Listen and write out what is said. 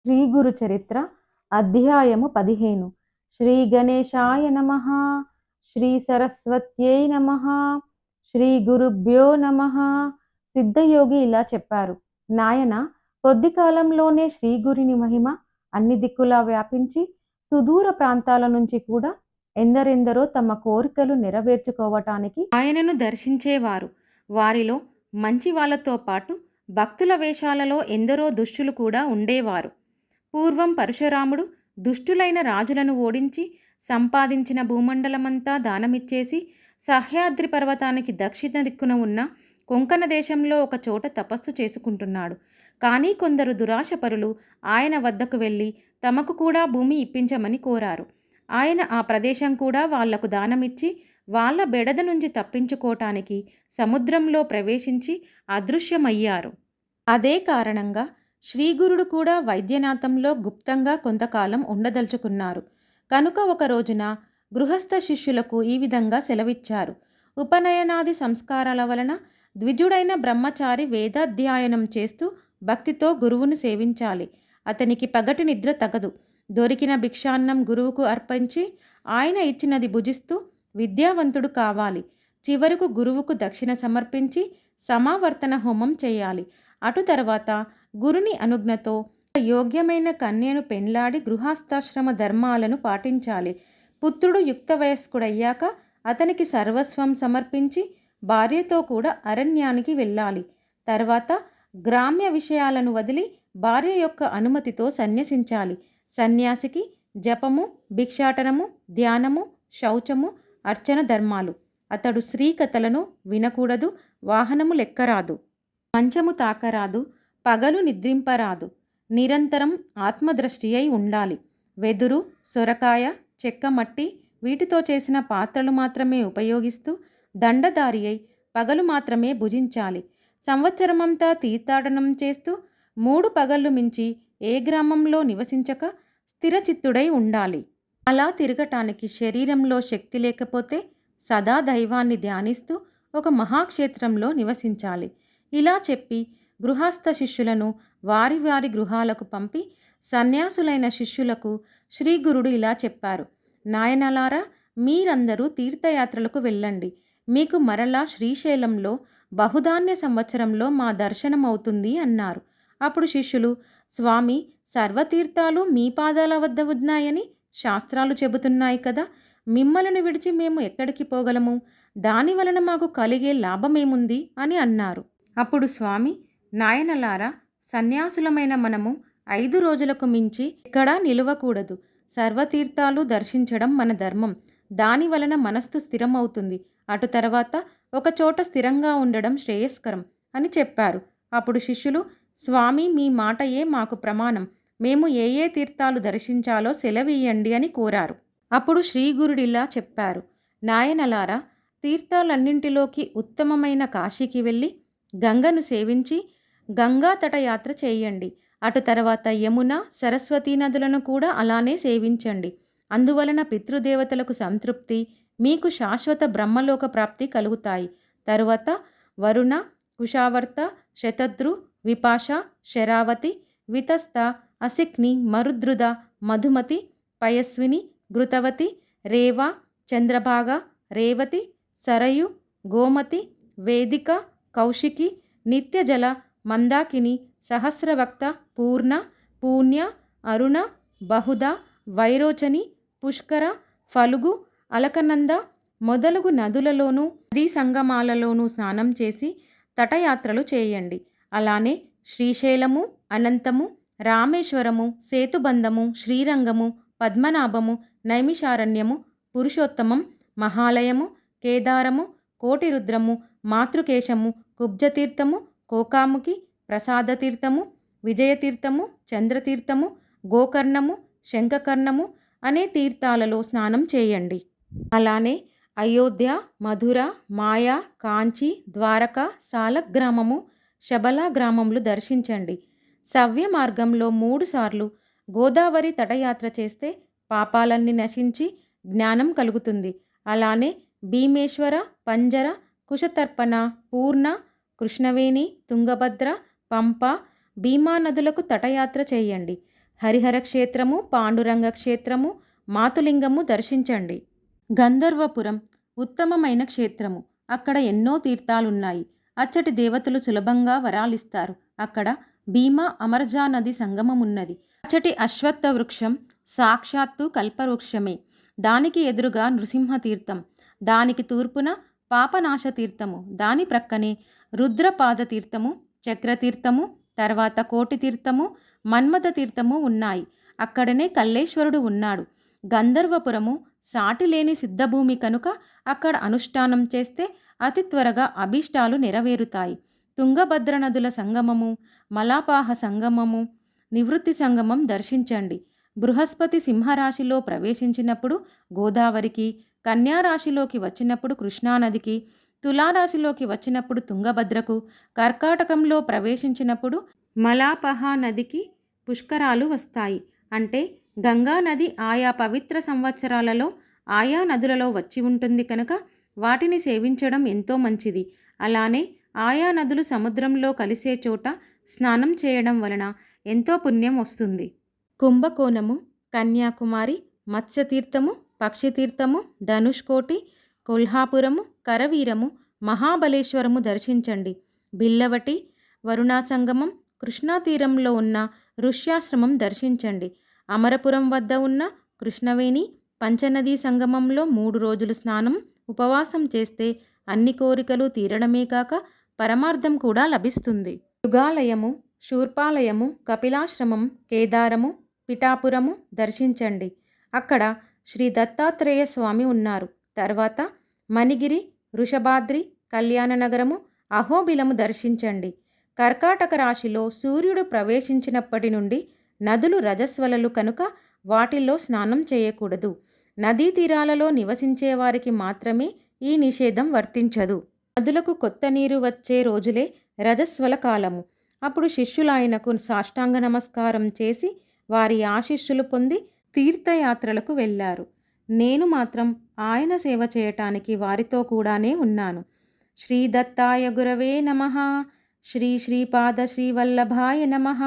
శ్రీ గురు చరిత్ర అధ్యాయము 15. శ్రీ గణేశాయ నమః. శ్రీ సరస్వత్యై నమః. శ్రీ గురుభ్యో నమః. సిద్ధయోగి ఇలా చెప్పారు. నాయన, కొద్ది కాలంలోనే శ్రీగురిని మహిమ అన్ని దిక్కులా వ్యాపించి సుదూర ప్రాంతాల నుంచి కూడా ఎందరెందరో తమ కోరికలు నెరవేర్చుకోవటానికి ఆయనను దర్శించేవారు. వారిలో మంచి వాళ్ళతో పాటు భక్తుల వేషాలలో ఎందరో దుష్టులు కూడా ఉండేవారు. పూర్వం పరశురాముడు దుష్టులైన రాజులను ఓడించి సంపాదించిన భూమండలమంతా దానమిచ్చేసి సహ్యాద్రి పర్వతానికి దక్షిణ దిక్కున ఉన్న కొంకణ దేశంలో ఒక చోట తపస్సు చేసుకుంటున్నాడు. కానీ కొందరు దురాశపరులు ఆయన వద్దకు వెళ్ళి తమకు కూడా భూమి ఇప్పించమని కోరారు. ఆయన ఆ ప్రదేశం కూడా వాళ్లకు దానమిచ్చి వాళ్ళ బెడద నుంచి తప్పించుకోవటానికి సముద్రంలో ప్రవేశించి అదృశ్యమయ్యారు. అదే కారణంగా శ్రీగురుడు కూడా వైద్యనాథంలో గుప్తంగా కొంతకాలం ఉండదలుచుకున్నారు. కనుక ఒక రోజున గృహస్థ శిష్యులకు ఈ విధంగా సెలవిచ్చారు. ఉపనయనాది సంస్కారాల వలన ద్విజుడైన బ్రహ్మచారి వేదాధ్యయనం చేస్తూ భక్తితో గురువును సేవించాలి. అతనికి పగటి నిద్ర తగదు. దొరికిన భిక్షాన్నం గురువుకు అర్పించి ఆయన ఇచ్చినది భుజిస్తూ విద్యావంతుడు కావాలి. చివరకు గురువుకు దక్షిణ సమర్పించి సమావర్తన హోమం చేయాలి. అటు తర్వాత గురుని అనుజ్ఞతో యోగ్యమైన కన్యను పెండ్లాడి గృహస్థాశ్రమ ధర్మాలను పాటించాలి. పుత్రుడు యుక్త వయస్కుడయ్యాక అతనికి సర్వస్వం సమర్పించి భార్యతో కూడా అరణ్యానికి వెళ్ళాలి. తర్వాత గ్రామ్య విషయాలను వదిలి భార్య యొక్క అనుమతితో సన్యసించాలి. సన్యాసికి జపము, భిక్షాటనము, ధ్యానము, శౌచము, అర్చన ధర్మాలు. అతడు స్త్రీ కథలను వినకూడదు. వాహనము లెక్కరాదు. మంచము తాకరాదు. పగలు నిద్రింపరాదు. నిరంతరం ఆత్మదృష్టి అయి ఉండాలి. వెదురు, సొరకాయ, చెక్క, మట్టి వీటితో చేసిన పాత్రలు మాత్రమే ఉపయోగిస్తూ దండదారి అయి పగలు మాత్రమే భుజించాలి. సంవత్సరమంతా తీర్థాటనం చేస్తూ 3 పగళ్ళు మించి ఏ గ్రామంలో నివసించక స్థిరచిత్తుడై ఉండాలి. అలా తిరగటానికి శరీరంలో శక్తి లేకపోతే సదా దైవాన్ని ధ్యానిస్తూ ఒక మహాక్షేత్రంలో నివసించాలి. ఇలా చెప్పి గృహస్థ శిష్యులను వారి వారి గృహాలకు పంపి సన్యాసులైన శిష్యులకు శ్రీగురుడు ఇలా చెప్పారు. నాయనలారా, మీరందరూ తీర్థయాత్రలకు వెళ్ళండి. మీకు మరలా శ్రీశైలంలో బహుధాన్య సంవత్సరంలో మా దర్శనమవుతుంది అన్నారు. అప్పుడు శిష్యులు, స్వామి, సర్వతీర్థాలు మీ పాదాల వద్ద ఉన్నాయని శాస్త్రాలు చెబుతున్నాయి కదా, మిమ్మల్ని విడిచి మేము ఎక్కడికి పోగలము? దాని వలన మాకు కలిగే లాభమేముంది అని అన్నారు. అప్పుడు స్వామి, నాయనలారా, సన్యాసులమైన మనము 5 రోజులకు మించి ఎక్కడా నిలవకూడదు. సర్వతీర్థాలు దర్శించడం మన ధర్మం. దాని వలన మనస్సు స్థిరమవుతుంది. అటు తర్వాత ఒక చోట స్థిరంగా ఉండడం శ్రేయస్కరం అని చెప్పారు. అప్పుడు శిష్యులు, స్వామి, మీ మాటయే మాకు ప్రమాణం. మేము ఏ ఏ తీర్థాలు దర్శించాలో సెలవీయండి అని కోరారు. అప్పుడు శ్రీగురుడిలా చెప్పారు. నాయనలారా, తీర్థాలన్నింటిలోకి ఉత్తమమైన కాశీకి వెళ్ళి గంగను సేవించి గంగా తటయాత్ర చేయండి. అటు తర్వాత యమున, సరస్వతీ నదులను కూడా అలానే సేవించండి. అందువలన పితృదేవతలకు సంతృప్తి, మీకు శాశ్వత బ్రహ్మలోక ప్రాప్తి కలుగుతాయి. తరువాత వరుణ, కుశావర్త, శతద్రు, విపాష, శరావతి, వితస్త, అసిక్ని, మరుద్రుద, మధుమతి, పయస్విని, ఘృతవతి, రేవ, చంద్రభాగ, రేవతి, సరయు, గోమతి, వేదిక, కౌశికి, నిత్యజల, మందాకిని, సహస్రవక్త, పూర్ణ, పూణ్య, అరుణ, బహుద, వైరోచని, పుష్కర, ఫలుగు, అలకనంద మొదలగు నదులలోనూ నదీ సంగమాలలోనూ స్నానం చేసి తటయాత్రలు చేయండి. అలానే శ్రీశైలము, అనంతము, రామేశ్వరము, సేతుబంధము, శ్రీరంగము, పద్మనాభము, నైమిషారణ్యము, పురుషోత్తమం, మహాలయము, కేదారము, కోటిరుద్రము, మాతృకేశము, కుబ్జతీర్థము, కోకాముకి, ప్రసాదతీర్థము, విజయతీర్థము, చంద్రతీర్థము, గోకర్ణము, శంఖకర్ణము అనే తీర్థాలలో స్నానం చేయండి. అలానే అయోధ్య, మధుర, మాయా, కాంచి, ద్వారక, సాలగ్రామము, శబల గ్రామములు దర్శించండి. సవ్య మార్గంలో 3 సార్లు గోదావరి తటయాత్ర చేస్తే పాపాలన్నీ నశించి జ్ఞానం కలుగుతుంది. అలానే భీమేశ్వర, పంజర, కుశతర్పణ, పూర్ణ, కృష్ణవేణి, తుంగభద్ర, పంప, భీమా నదులకు తటయాత్ర చేయండి. హరిహర క్షేత్రము, పాండురంగ క్షేత్రము, మాతులింగము దర్శించండి. గంధర్వపురం ఉత్తమమైన క్షేత్రము. అక్కడ ఎన్నో తీర్థాలున్నాయి. అచ్చటి దేవతలు సులభంగా వరాలిస్తారు. అక్కడ భీమా అమర్జా నది సంగమం ఉన్నది. అచ్చటి అశ్వత్థ వృక్షం సాక్షాత్తు కల్పవృక్షమే. దానికి ఎదురుగా నృసింహతీర్థం, దానికి తూర్పున పాపనాశ తీర్థము, దాని ప్రక్కనే రుద్రపాద తీర్థము, చక్రతీర్థము, తర్వాత కోటి తీర్థము, మన్మథ తీర్థము ఉన్నాయి. అక్కడనే కల్లేశ్వరుడు ఉన్నాడు. గంధర్వపురము సాటిలేని సిద్ధభూమి కనుక అక్కడ అనుష్ఠానం చేస్తే అతి త్వరగా అభీష్టాలు నెరవేరుతాయి. తుంగభద్ర నదుల సంగమము, మలాపాహ సంగమము, నివృత్తి సంగమం దర్శించండి. బృహస్పతి సింహరాశిలో ప్రవేశించినప్పుడు గోదావరికి, కన్యారాశిలోకి వచ్చినప్పుడు కృష్ణానదికి, తులారాశిలోకి వచ్చినప్పుడు తుంగభద్రకు, కర్కాటకంలో ప్రవేశించినప్పుడు మలాపహ నదికి పుష్కరాలు వస్తాయి. అంటే గంగా నది ఆయా పవిత్ర సంవత్సరాలలో ఆయా నదులలో వచ్చి ఉంటుంది కనుక వాటిని సేవించడం ఎంతో మంచిది. అలానే ఆయా నదులు సముద్రంలో కలిసే చోట స్నానం చేయడం వలన ఎంతో పుణ్యం వస్తుంది. కుంభకోణము, కన్యాకుమారి, మత్స్యతీర్థము, పక్షితీర్థము, ధనుష్కోటి, కొల్హాపురము, కరవీరము, మహాబలేశ్వరము దర్శించండి. బిల్లవటి, వరుణాసంగమం, కృష్ణా తీరంలో ఉన్న ఋష్యాశ్రమం దర్శించండి. అమరపురం వద్ద ఉన్న కృష్ణవేణి పంచనదీ సంగమంలో 3 రోజులు స్నానం, ఉపవాసం చేస్తే అన్ని కోరికలు తీరడమే కాక పరమార్థం కూడా లభిస్తుంది. యుగాలయము, శూర్పాలయము, కపిలాశ్రమం, కేదారము, పిఠాపురము దర్శించండి. అక్కడ శ్రీ దత్తాత్రేయ స్వామి ఉన్నారు. తర్వాత మణిగిరి, వృషభాద్రి, కళ్యాణనగరము, అహోబిలము దర్శించండి. కర్కాటక రాశిలో సూర్యుడు ప్రవేశించినప్పటి నుండి నదులు రజస్వలలు కనుక వాటిల్లో స్నానం చేయకూడదు. నదీ తీరాలలో నివసించే వారికి మాత్రమే ఈ నిషేధం వర్తించదు. నదులకు కొత్త నీరు వచ్చే రోజులే రజస్వల కాలము. అప్పుడు శిష్యులాయనకు సాష్టాంగ నమస్కారం చేసి వారి ఆశీస్సులు పొంది తీర్థయాత్రలకు వెళ్ళారు. నేను మాత్రం ఆయన సేవ చేయటానికి వారితో కూడానే ఉన్నాను. శ్రీ దత్తాయ గురవే నమః. శ్రీ శ్రీపాద శ్రీవల్లభాయ నమః.